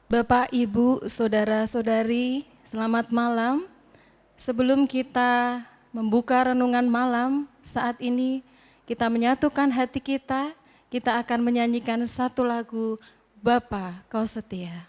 Bapak, Ibu, Saudara-saudari, selamat malam. Sebelum kita membuka renungan malam, saat ini kita menyatukan hati kita akan menyanyikan satu lagu, Bapa Kau Setia.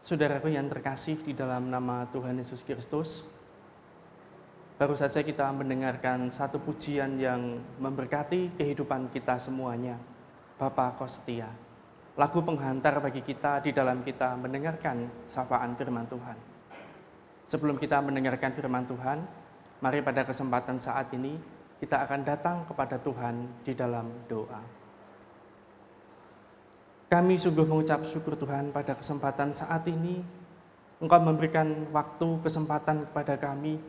Saudaraku yang terkasih di dalam nama Tuhan Yesus Kristus, baru saja kita mendengarkan satu pujian yang memberkati kehidupan kita semuanya. Bapa Kau Setia, lagu penghantar bagi kita di dalam kita mendengarkan sapaan firman Tuhan. Sebelum kita mendengarkan firman Tuhan, mari pada kesempatan saat ini kita akan datang kepada Tuhan di dalam doa. Kami sungguh mengucap syukur Tuhan pada kesempatan saat ini. Engkau memberikan waktu, kesempatan kepada kami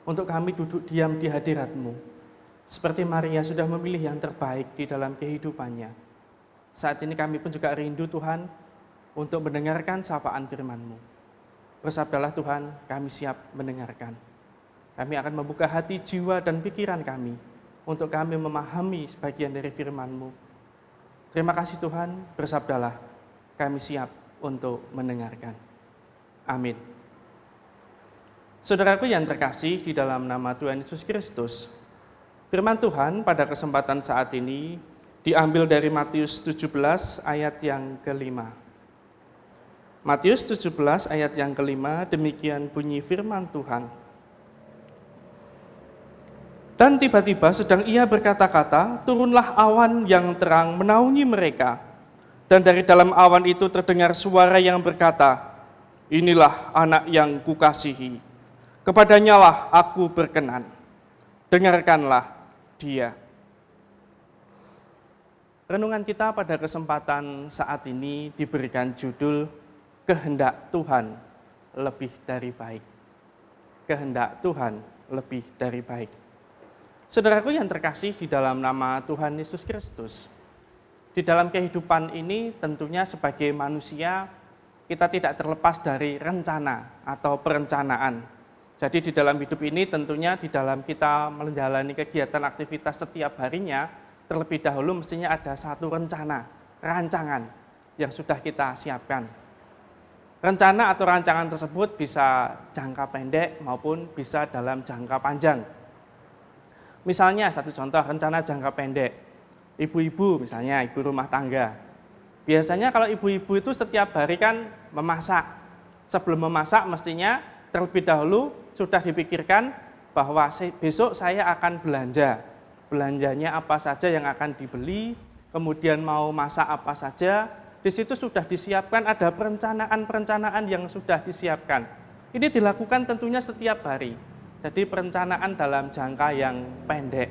untuk kami duduk diam di hadirat-Mu. Seperti Maria sudah memilih yang terbaik di dalam kehidupannya. Saat ini kami pun juga rindu Tuhan untuk mendengarkan sapaan firman-Mu. Bersabdalah Tuhan, kami siap mendengarkan. Kami akan membuka hati, jiwa, dan pikiran kami untuk kami memahami sebagian dari firman-Mu. Terima kasih Tuhan, bersabdalah, kami siap untuk mendengarkan. Amin. Saudaraku yang terkasih di dalam nama Tuhan Yesus Kristus, firman Tuhan pada kesempatan saat ini diambil dari Matius 17 ayat yang kelima. Matius 17 ayat yang kelima, demikian bunyi firman Tuhan. Dan tiba-tiba sedang ia berkata-kata, turunlah awan yang terang menaungi mereka. Dan dari dalam awan itu terdengar suara yang berkata, inilah anak yang kukasihi. Kepadanya lah aku berkenan. Dengarkanlah dia. Renungan kita pada kesempatan saat ini diberikan judul Kehendak Tuhan lebih dari baik. Kehendak Tuhan lebih dari baik. Saudaraku yang terkasih di dalam nama Tuhan Yesus Kristus, di dalam kehidupan ini tentunya sebagai manusia kita tidak terlepas dari rencana atau perencanaan. Jadi di dalam hidup ini tentunya di dalam kita menjalani kegiatan aktivitas setiap harinya, terlebih dahulu mestinya ada satu rencana, rancangan yang sudah kita siapkan. Rencana atau rancangan tersebut bisa jangka pendek maupun bisa dalam jangka panjang. Misalnya satu contoh rencana jangka pendek, ibu-ibu misalnya, ibu rumah tangga. Biasanya kalau ibu-ibu itu setiap hari kan memasak. Sebelum memasak mestinya terlebih dahulu sudah dipikirkan bahwa besok saya akan belanja. Belanjanya apa saja yang akan dibeli, kemudian mau masak apa saja. Di situ sudah disiapkan, ada perencanaan-perencanaan yang sudah disiapkan. Ini dilakukan tentunya setiap hari. Jadi perencanaan dalam jangka yang pendek.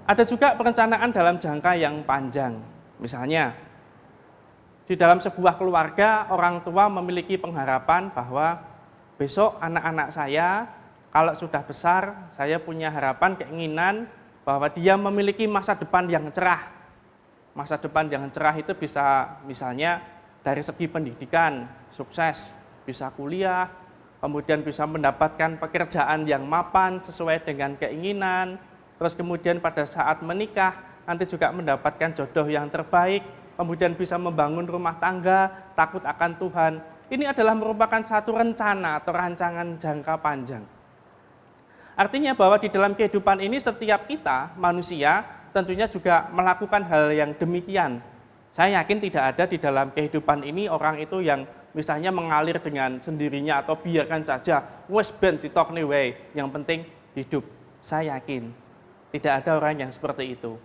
Ada juga perencanaan dalam jangka yang panjang. Misalnya, di dalam sebuah keluarga, orang tua memiliki pengharapan bahwa besok anak-anak saya, kalau sudah besar, saya punya harapan, keinginan bahwa dia memiliki masa depan yang cerah. Masa depan yang cerah itu bisa misalnya dari segi pendidikan, sukses, bisa kuliah, kemudian bisa mendapatkan pekerjaan yang mapan sesuai dengan keinginan, terus kemudian pada saat menikah, nanti juga mendapatkan jodoh yang terbaik, kemudian bisa membangun rumah tangga, takut akan Tuhan. Ini adalah merupakan satu rencana atau rancangan jangka panjang. Artinya bahwa di dalam kehidupan ini setiap kita, manusia, tentunya juga melakukan hal yang demikian. Saya yakin tidak ada di dalam kehidupan ini orang itu yang misalnya mengalir dengan sendirinya atau biarkan saja, wes ben ditok nih wey, yang penting hidup. Saya yakin tidak ada orang yang seperti itu.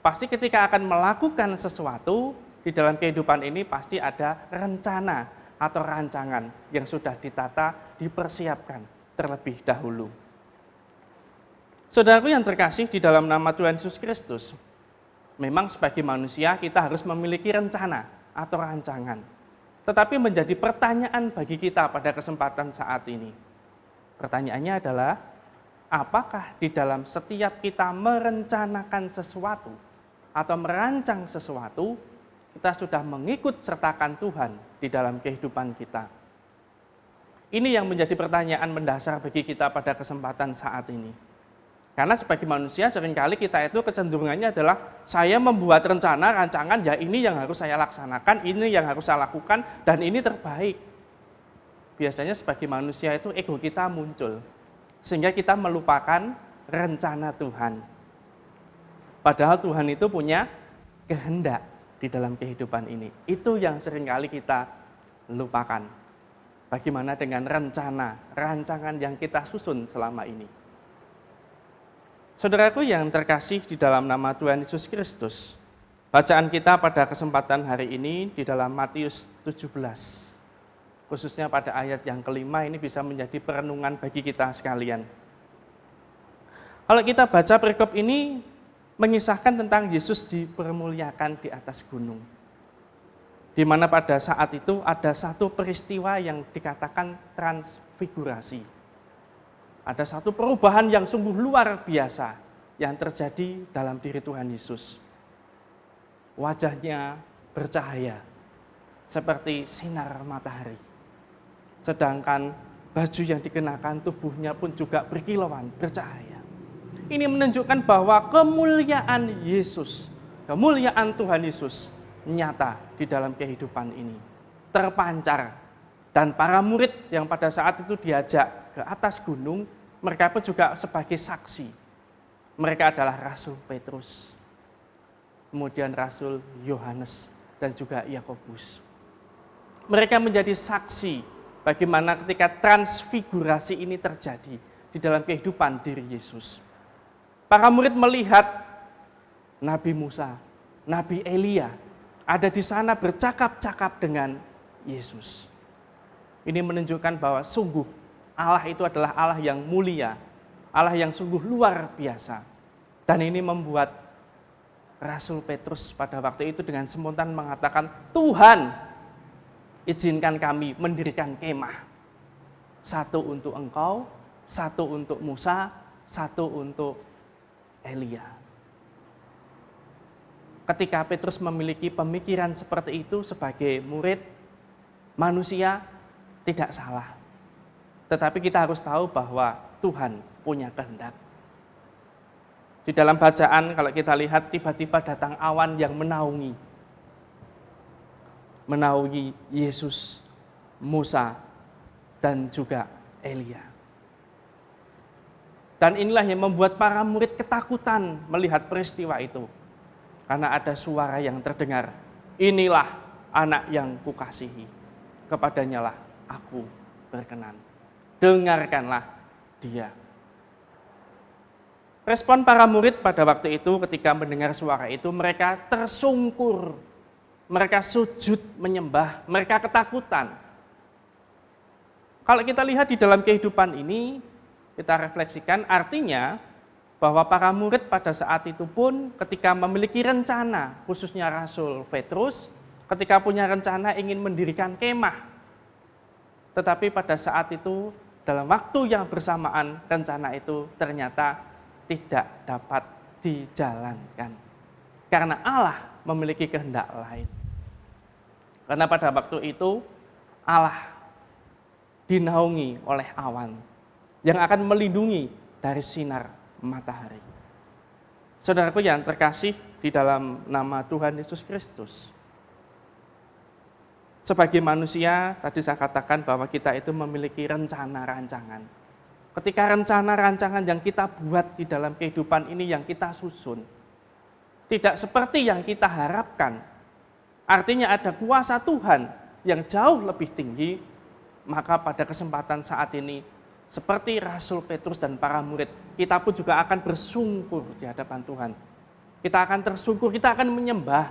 Pasti ketika akan melakukan sesuatu di dalam kehidupan ini pasti ada rencana atau rancangan yang sudah ditata, dipersiapkan terlebih dahulu. Saudaraku yang terkasih di dalam nama Tuhan Yesus Kristus, memang sebagai manusia kita harus memiliki rencana atau rancangan. Tetapi menjadi pertanyaan bagi kita pada kesempatan saat ini. Pertanyaannya adalah, apakah di dalam setiap kita merencanakan sesuatu atau merancang sesuatu, kita sudah mengikut sertakan Tuhan di dalam kehidupan kita? Ini yang menjadi pertanyaan mendasar bagi kita pada kesempatan saat ini. Karena sebagai manusia seringkali kita itu kecenderungannya adalah saya membuat rencana, rancangan, ya ini yang harus saya laksanakan, ini yang harus saya lakukan, dan ini terbaik. Biasanya sebagai manusia itu ego kita muncul, sehingga kita melupakan rencana Tuhan. Padahal Tuhan itu punya kehendak di dalam kehidupan ini. Itu yang seringkali kita lupakan. Bagaimana dengan rencana, rancangan yang kita susun selama ini. Saudaraku yang terkasih di dalam nama Tuhan Yesus Kristus, bacaan kita pada kesempatan hari ini di dalam Matius 17, khususnya pada ayat yang kelima ini bisa menjadi perenungan bagi kita sekalian. Kalau kita baca perikop ini, mengisahkan tentang Yesus dipermuliakan di atas gunung. Di mana pada saat itu ada satu peristiwa yang dikatakan transfigurasi. Ada satu perubahan yang sungguh luar biasa yang terjadi dalam diri Tuhan Yesus. wajahnya bercahaya seperti sinar matahari. Sedangkan baju yang dikenakan tubuhnya pun juga berkilauan, bercahaya. Ini menunjukkan bahwa kemuliaan Yesus, kemuliaan Tuhan Yesus nyata di dalam kehidupan ini. Terpancar. Dan para murid yang pada saat itu diajak ke atas gunung, mereka pun juga sebagai saksi. Mereka adalah Rasul Petrus, kemudian Rasul Yohanes, dan juga Yakobus. Mereka menjadi saksi bagaimana ketika transfigurasi ini terjadi di dalam kehidupan diri Yesus. Para murid melihat Nabi Musa, Nabi Elia ada di sana bercakap-cakap dengan Yesus. Ini menunjukkan bahwa sungguh Allah itu adalah Allah yang mulia, Allah yang sungguh luar biasa. Dan ini membuat Rasul Petrus pada waktu itu dengan spontan mengatakan, Tuhan, izinkan kami mendirikan kemah. Satu untuk engkau, satu untuk Musa, satu untuk Elia. Ketika Petrus memiliki pemikiran seperti itu sebagai murid manusia, tidak salah. Tetapi kita harus tahu bahwa Tuhan punya kehendak. Di dalam bacaan kalau kita lihat tiba-tiba datang awan yang menaungi Yesus, Musa, dan juga Elia. Dan inilah yang membuat para murid ketakutan melihat peristiwa itu. Karena ada suara yang terdengar, inilah anak yang kukasihi, kepadanyalah aku berkenan. Dengarkanlah dia. Respon para murid pada waktu itu ketika mendengar suara itu, mereka tersungkur, mereka sujud menyembah, mereka ketakutan. Kalau kita lihat di dalam kehidupan ini, kita refleksikan artinya bahwa para murid pada saat itu pun ketika memiliki rencana, khususnya Rasul Petrus, ketika punya rencana ingin mendirikan kemah. Tetapi pada saat itu, dalam waktu yang bersamaan, rencana itu ternyata tidak dapat dijalankan. Karena Allah memiliki kehendak lain. Karena pada waktu itu Allah dinaungi oleh awan yang akan melindungi dari sinar matahari. Saudaraku yang terkasih di dalam nama Tuhan Yesus Kristus. Sebagai manusia, tadi saya katakan bahwa kita itu memiliki rencana rancangan. Ketika rencana-rancangan yang kita buat di dalam kehidupan ini yang kita susun, tidak seperti yang kita harapkan, artinya ada kuasa Tuhan yang jauh lebih tinggi, maka pada kesempatan saat ini, seperti Rasul Petrus dan para murid, kita pun juga akan bersungkur di hadapan Tuhan. Kita akan tersungkur, kita akan menyembah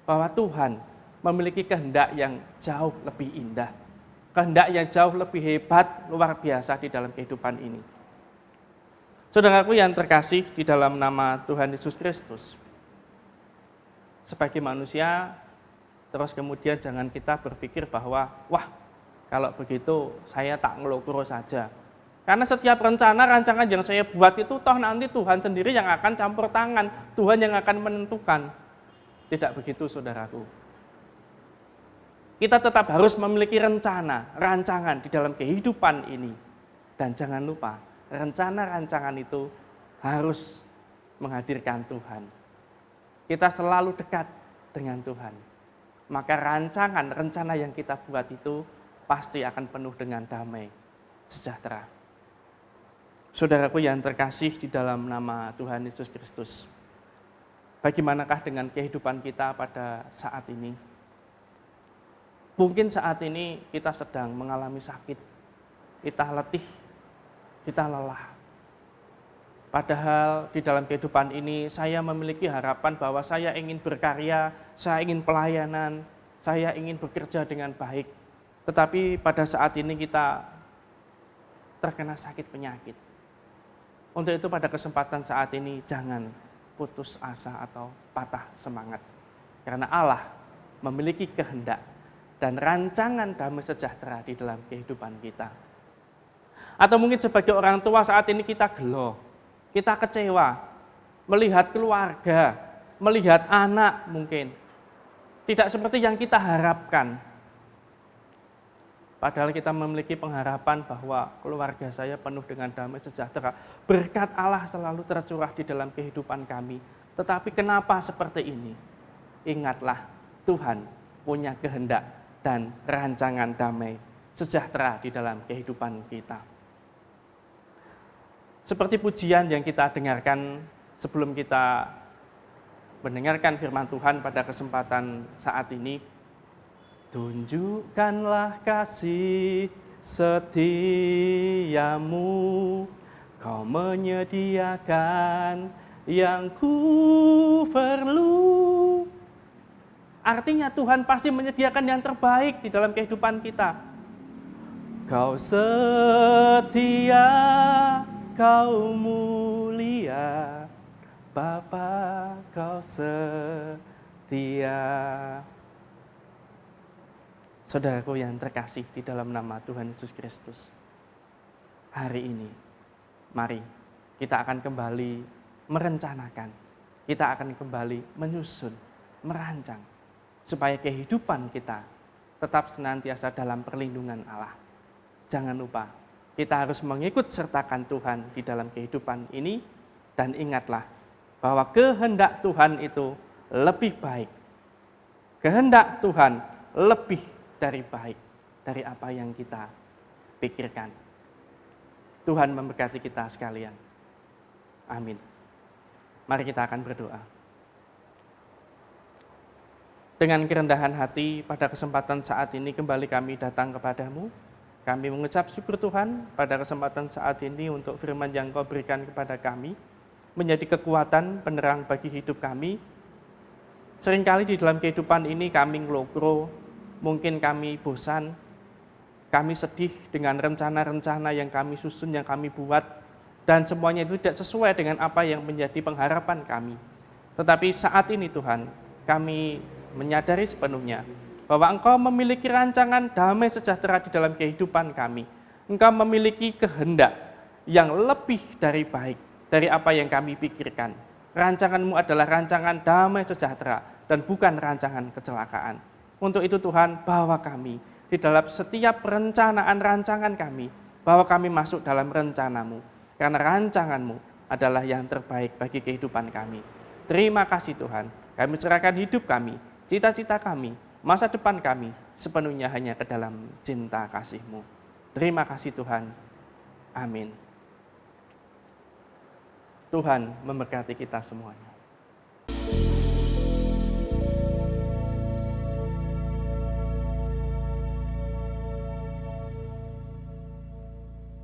bahwa Tuhan memiliki kehendak yang jauh lebih indah. Kehendak yang jauh lebih hebat, luar biasa di dalam kehidupan ini. Saudaraku yang terkasih di dalam nama Tuhan Yesus Kristus. Sebagai manusia, terus kemudian jangan kita berpikir bahwa, wah kalau begitu saya tak ngelokuro saja. Karena setiap rancangan yang saya buat itu toh nanti Tuhan sendiri yang akan campur tangan, Tuhan yang akan menentukan. Tidak begitu saudaraku. Kita tetap harus memiliki rencana, rancangan di dalam kehidupan ini. Dan jangan lupa, rencana-rancangan itu harus menghadirkan Tuhan. Kita selalu dekat dengan Tuhan. Maka rancangan, rencana yang kita buat itu pasti akan penuh dengan damai, sejahtera. Saudaraku yang terkasih di dalam nama Tuhan Yesus Kristus. Bagaimanakah dengan kehidupan kita pada saat ini? Mungkin saat ini kita sedang mengalami sakit, kita letih, kita lelah. Padahal di dalam kehidupan ini saya memiliki harapan bahwa saya ingin berkarya, saya ingin pelayanan, saya ingin bekerja dengan baik. Tetapi pada saat ini kita terkena sakit penyakit. Untuk itu pada kesempatan saat ini jangan putus asa atau patah semangat. Karena Allah memiliki kehendak dan rancangan damai sejahtera di dalam kehidupan kita. Atau mungkin sebagai orang tua saat ini kita gelo, kita kecewa, melihat keluarga melihat anak mungkin tidak seperti yang kita harapkan. Padahal kita memiliki pengharapan bahwa keluarga saya penuh dengan damai sejahtera. Berkat Allah selalu tercurah di dalam kehidupan kami. Tetapi kenapa seperti ini? Ingatlah, Tuhan punya kehendak dan rancangan damai sejahtera di dalam kehidupan kita. Seperti pujian yang kita dengarkan sebelum kita mendengarkan firman Tuhan pada kesempatan saat ini, tunjukkanlah kasih setiamu, kau menyediakan yang ku perlu. Artinya Tuhan pasti menyediakan yang terbaik di dalam kehidupan kita. Kau setia, kau mulia, Bapa kau setia. Saudaraku yang terkasih di dalam nama Tuhan Yesus Kristus, hari ini mari kita akan kembali merencanakan, kita akan kembali menyusun, merancang, supaya kehidupan kita tetap senantiasa dalam perlindungan Allah. Jangan lupa, kita harus mengikut sertakan Tuhan di dalam kehidupan ini, dan ingatlah bahwa kehendak Tuhan itu lebih baik. Kehendak Tuhan lebih dari baik, dari apa yang kita pikirkan. Tuhan memberkati kita sekalian. Amin. Mari kita akan berdoa. Dengan kerendahan hati pada kesempatan saat ini kembali kami datang kepadamu. Kami mengucap syukur Tuhan pada kesempatan saat ini untuk firman yang Kau berikan kepada kami, menjadi kekuatan penerang bagi hidup kami. Seringkali di dalam kehidupan ini kami ngelogro, mungkin kami bosan, kami sedih dengan rencana-rencana yang kami susun, yang kami buat, dan semuanya itu tidak sesuai dengan apa yang menjadi pengharapan kami. Tetapi saat ini Tuhan, kami menyadari sepenuhnya bahwa Engkau memiliki rancangan damai sejahtera di dalam kehidupan kami. Engkau memiliki kehendak yang lebih dari baik dari apa yang kami pikirkan. Rancangan-Mu adalah rancangan damai sejahtera dan bukan rancangan kecelakaan. Untuk itu Tuhan, bawa kami di dalam setiap perencanaan rancangan kami, bawa kami masuk dalam rencana-Mu, karena rancangan-Mu adalah yang terbaik bagi kehidupan kami. Terima kasih Tuhan, kami serahkan hidup kami, cita-cita kami, masa depan kami, sepenuhnya hanya ke dalam cinta kasih-Mu. Terima kasih Tuhan, amin. Tuhan memberkati kita semuanya.